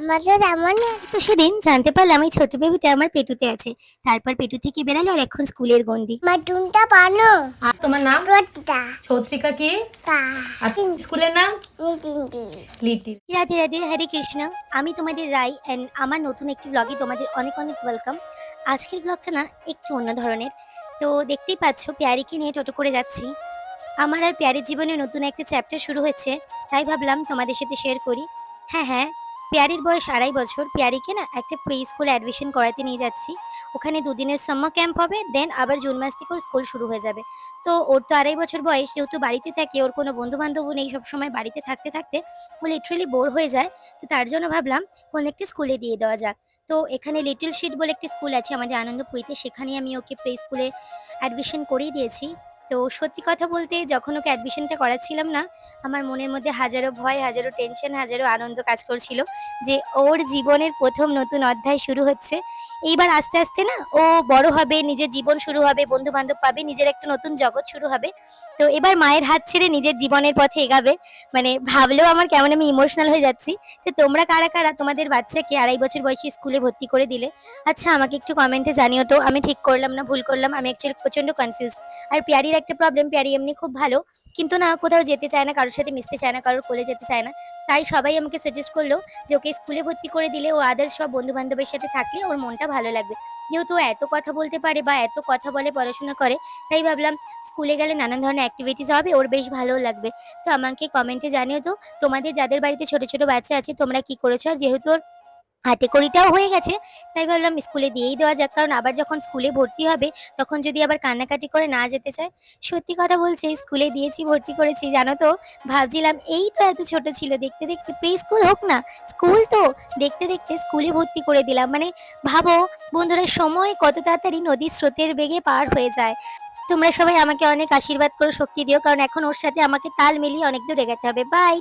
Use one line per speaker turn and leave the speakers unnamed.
আমাদের এমন
তো সেদিন জানতে পারলাম এই ছোট বেবিটা আমার পেটুতে আছে। তারপর পেটু থেকে বেরালো আর এখন স্কুলের গন্ডি।
মাটুনটা পানো
আর তোমার নাম?
রোটটা
ছত্রিকা কি?
তা
আর স্কুলের নাম?
নিতিনটি
লিটিল।
রাধে রাধে, হরে কৃষ্ণ। আমি তোমাদের রাই অ্যান্ড আমার নতুন একটি ব্লগে তোমাদের অনেক অনেক ওয়েলকাম। আজকের ব্লগটা না একটু অন্য ধরনের। তো দেখতেই পাচ্ছ পেয়ারিকে নিয়ে টোটো করে যাচ্ছি। আমার আর পেয়ারির জীবনে নতুন একটা চ্যাপ্টার শুরু হচ্ছে, তাই ভাবলাম তোমাদের সাথে শেয়ার করি। হ্যাঁ হ্যাঁ, পেয়ারির বয়স 2.5 বছর। পেয়ারিকে না একটা প্রি স্কুলে অ্যাডমিশন করাতে নিয়ে যাচ্ছি। ওখানে দুদিনের সাম্মার ক্যাম্প হবে, দেন আবার জুন মাস থেকে ওর স্কুল শুরু হয়ে যাবে। তো ওর তো 2.5 বছর বয়স, যেহেতু বাড়িতে থাকে, ওর কোনো বন্ধু বান্ধবও নেই, সবসময় বাড়িতে থাকতে থাকতে ও লিটারালি বোর হয়ে যায়। তো তার জন্য ভাবলাম কোন একটা স্কুলে দিয়ে দেওয়া যাক। তো এখানে লিটল শিট বলে একটি স্কুল আছে আমাদের আনন্দপুরীতে, সেখানেই আমি ওকে প্লে স্কুলে অ্যাডমিশন করিয়ে দিয়েছি। তো সত্যি কথা বলতে যখন ওকে অ্যাডমিশনটা করাচ্ছিলাম না, আমার মনের মধ্যে হাজারো ভয়, হাজারো টেনশন, হাজারো আনন্দ কাজ করছিল যে ওর জীবনের প্রথম নতুন অধ্যায় শুরু হচ্ছে। এইবার আস্তে আস্তে না ও বড় হবে, নিজের জীবন শুরু হবে, বন্ধু বান্ধব পাবে, নিজের একটা নতুন জগৎ শুরু হবে। তো এবার মায়ের হাত ছেড়ে নিজের জীবনের পথে এগাবে। মানে ভাবলেও আমার কেমন আমি ইমোশনাল হয়ে যাচ্ছি। তো তোমরা কারা কারা তোমাদের বাচ্চাকে 2.5 বছর বয়সী স্কুলে ভর্তি করে দিলে? আচ্ছা আমাকে একটু কমেন্টে জানিও তো, আমি ঠিক করলাম না ভুল করলাম। আমি অ্যাকচুয়ালি প্রচন্ড কনফিউজ। আর পিয়ারির একটা প্রবলেম, পিয়ারি এমনি খুব ভালো, কিন্তু না কোথাও যেতে চায় না, কারোর সাথে মিশতে চায় না, কারোর কোলে যেতে চায় না। তাই সবাই আমাকে সাজেস্ট করলো যে ওকে স্কুলে ভর্তি করে দিলে ও আদার্স সব বন্ধু বান্ধবের সাথে থাকলে ওর মনটা ভালো লাগবে। যেহেতু ও এত কথা বলতে পারে বা এত কথা বলে, পড়াশোনা করে, তাই ভাবলাম স্কুলে গেলে নানান ধরনের অ্যাক্টিভিটিস হবে, ওর বেশ ভালো লাগবে। তো আমাকে কমেন্টে জানিও তো তোমাদের যাদের বাড়িতে ছোট ছোট বাচ্চা আছে তোমরা কি করেছো। আর যেহেতু ওর হাতে কড়িটাও হয়ে গেছে, তাই ভাবলাম স্কুলে দিয়েই দেওয়া যাক, কারণ আবার যখন স্কুলে ভর্তি হবে তখন যদি আবার কান্নাকাটি করে না যেতে চায়। সত্যি কথা বলছি, স্কুলে দিয়েছি, ভর্তি করেছি, জানো তো ভাবছিলাম এই তো এত ছোট ছিল, দেখতে দেখতে প্রি স্কুল হোক না, স্কুল তো দেখতে দেখতে স্কুলে ভর্তি করে দিলাম। মানে ভাবো বন্ধুরা, সময় কত তাড়াতাড়ি নদীর স্রোতের বেগে পার হয়ে যায়। তোমরা সবাই আমাকে অনেক আশীর্বাদ করো, শক্তি দিও, কারণ এখন ওর সাথে আমাকে তাল মিলিয়ে অনেক দূর এগাতে হবে। বাই।